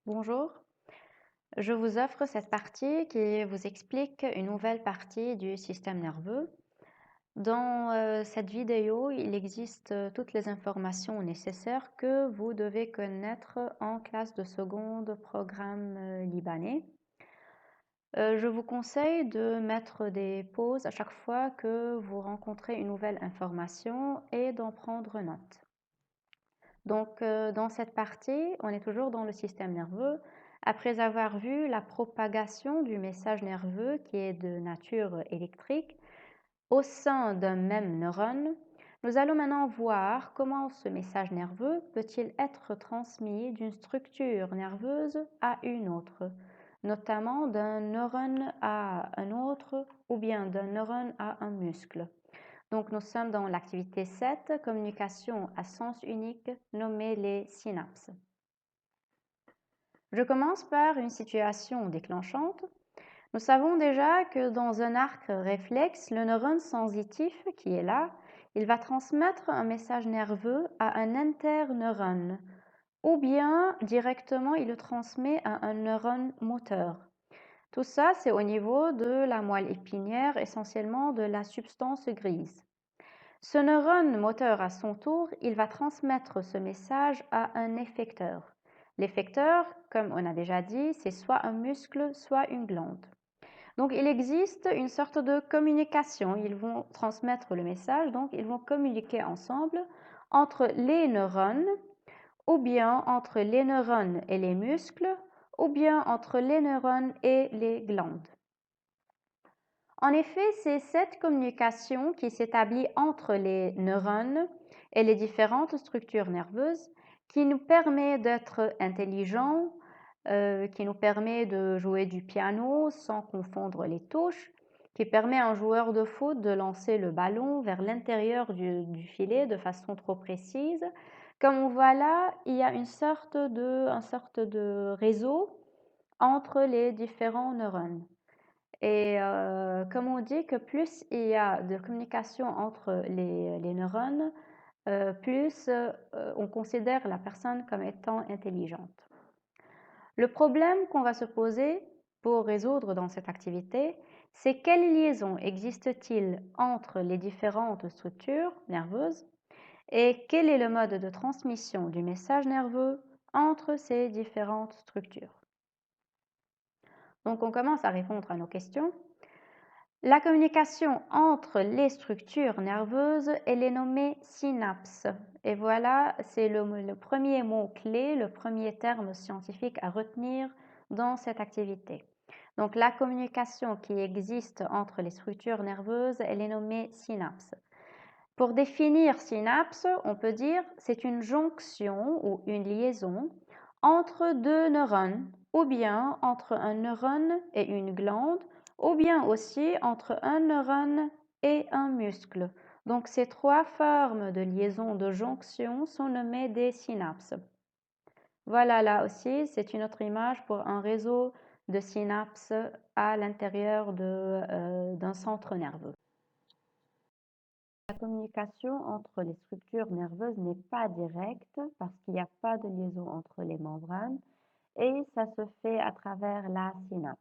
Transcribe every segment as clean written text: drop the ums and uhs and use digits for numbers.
Bonjour, je vous offre cette partie qui vous explique une nouvelle partie du système nerveux. Dans cette vidéo, il existe toutes les informations nécessaires que vous devez connaître en classe de seconde programme libanais. Je vous conseille de mettre des pauses à chaque fois que vous rencontrez une nouvelle information et d'en prendre note. Donc, dans cette partie, on est toujours dans le système nerveux. Après avoir vu la propagation du message nerveux qui est de nature électrique au sein d'un même neurone, nous allons maintenant voir comment ce message nerveux peut-il être transmis d'une structure nerveuse à une autre, notamment d'un neurone à un autre ou bien d'un neurone à un muscle. Donc, nous sommes dans l'activité 7, communication à sens unique, nommée les synapses. Je commence par une situation déclenchante. Nous savons déjà que dans un arc réflexe, le neurone sensitif qui est là, il va transmettre un message nerveux à un interneurone, ou bien directement il le transmet à un neurone moteur. Tout ça, c'est au niveau de la moelle épinière, essentiellement de la substance grise. Ce neurone moteur, à son tour, il va transmettre ce message à un effecteur. L'effecteur, comme on a déjà dit, c'est soit un muscle, soit une glande. Donc, il existe une sorte de communication. Ils vont transmettre le message, donc ils vont communiquer ensemble entre les neurones, ou bien entre les neurones et les muscles, ou bien entre les neurones et les glandes. En effet, c'est cette communication qui s'établit entre les neurones et les différentes structures nerveuses qui nous permet d'être intelligents, qui nous permet de jouer du piano sans confondre les touches, qui permet à un joueur de foot de lancer le ballon vers l'intérieur du filet de façon trop précise. Comme on voit là, il y a une sorte de réseau entre les différents neurones. Et comme on dit que plus il y a de communication entre les neurones, plus on considère la personne comme étant intelligente. Le problème qu'on va se poser pour résoudre dans cette activité, c'est quelle liaison existe-t-il entre les différentes structures nerveuses et quel est le mode de transmission du message nerveux entre ces différentes structures. Donc on commence à répondre à nos questions. La communication entre les structures nerveuses, elle est nommée synapse. Et voilà, c'est le premier mot-clé, le premier terme scientifique à retenir dans cette activité. Donc la communication qui existe entre les structures nerveuses, elle est nommée synapse. Pour définir synapse, on peut dire c'est une jonction ou une liaison entre deux neurones, ou bien entre un neurone et une glande, ou bien aussi entre un neurone et un muscle. Donc ces trois formes de liaison de jonction sont nommées des synapses. Voilà, là aussi, c'est une autre image pour un réseau de synapses à l'intérieur d'un centre nerveux. La communication entre les structures nerveuses n'est pas directe parce qu'il n'y a pas de liaison entre les membranes et ça se fait à travers la synapse.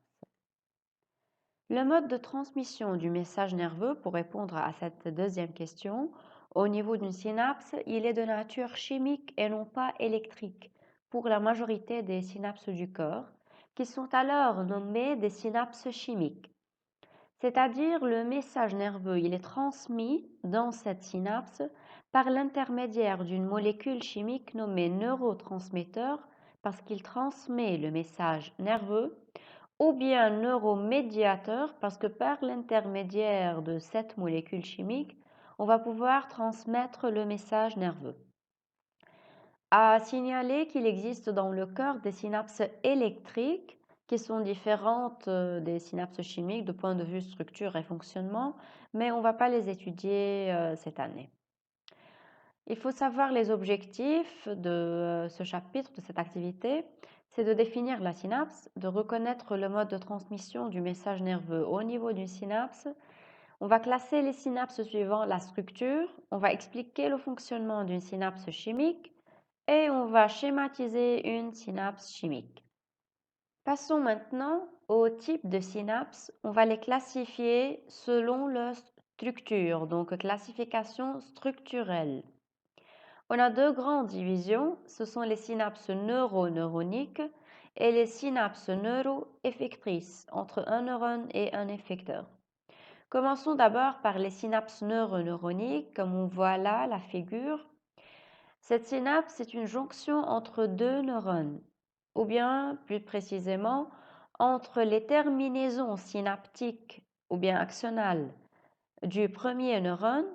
Le mode de transmission du message nerveux, pour répondre à cette deuxième question, au niveau d'une synapse, il est de nature chimique et non pas électrique pour la majorité des synapses du corps, qui sont alors nommées des synapses chimiques. C'est-à-dire le message nerveux, il est transmis dans cette synapse par l'intermédiaire d'une molécule chimique nommée neurotransmetteur parce qu'il transmet le message nerveux, ou bien neuromédiateur parce que par l'intermédiaire de cette molécule chimique, on va pouvoir transmettre le message nerveux. À signaler qu'il existe dans le corps des synapses électriques qui sont différentes des synapses chimiques de point de vue structure et fonctionnement, mais on ne va pas les étudier cette année. Il faut savoir les objectifs de ce chapitre, de cette activité, c'est de définir la synapse, de reconnaître le mode de transmission du message nerveux au niveau d'une synapse. On va classer les synapses suivant la structure, on va expliquer le fonctionnement d'une synapse chimique, et on va schématiser une synapse chimique. Passons maintenant aux types de synapses. On va les classifier selon leur structure, donc classification structurelle. On a deux grandes divisions, ce sont les synapses neuroneuroniques et les synapses neuroeffectrices entre un neurone et un effecteur. Commençons d'abord par les synapses neuroneuroniques, comme on voit là la figure. Cette synapse est une jonction entre deux neurones, ou bien plus précisément entre les terminaisons synaptiques ou bien axonales du premier neurone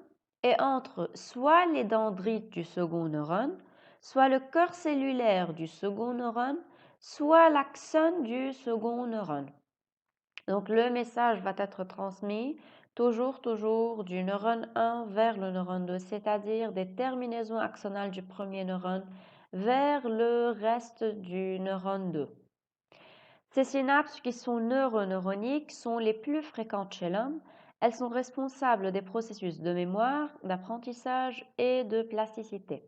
et entre soit les dendrites du second neurone, soit le corps cellulaire du second neurone, soit l'axone du second neurone. Donc le message va être transmis toujours du neurone 1 vers le neurone 2, c'est-à-dire des terminaisons axonales du premier neurone vers le reste du neurone 2. Ces synapses qui sont neuroneuroniques sont les plus fréquentes chez l'homme. Elles sont responsables des processus de mémoire, d'apprentissage et de plasticité.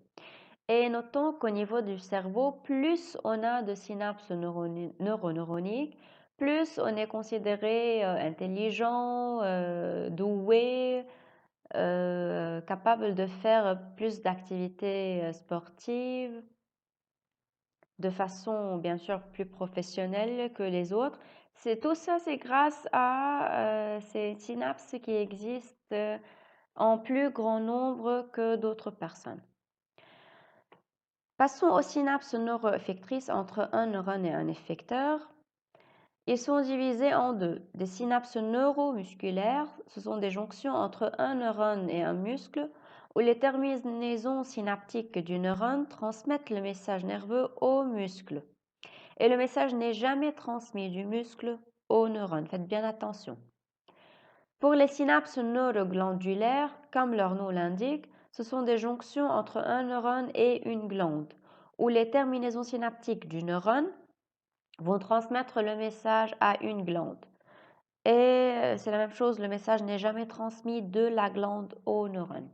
Et notons qu'au niveau du cerveau, plus on a de synapses neuroneuroniques, plus on est considéré intelligent, doué, capable de faire plus d'activités sportives de façon bien sûr plus professionnelle que les autres. Tout ça, c'est grâce à ces synapses qui existent en plus grand nombre que d'autres personnes. Passons aux synapses neuroeffectrices entre un neurone et un effecteur. Ils sont divisés en deux. Des synapses neuromusculaires, ce sont des jonctions entre un neurone et un muscle où les terminaisons synaptiques du neurone transmettent le message nerveux au muscle. Et le message n'est jamais transmis du muscle au neurone. Faites bien attention. Pour les synapses neuroglandulaires, comme leur nom l'indique, ce sont des jonctions entre un neurone et une glande, où les terminaisons synaptiques du neurone vont transmettre le message à une glande. Et c'est la même chose, le message n'est jamais transmis de la glande au neurone.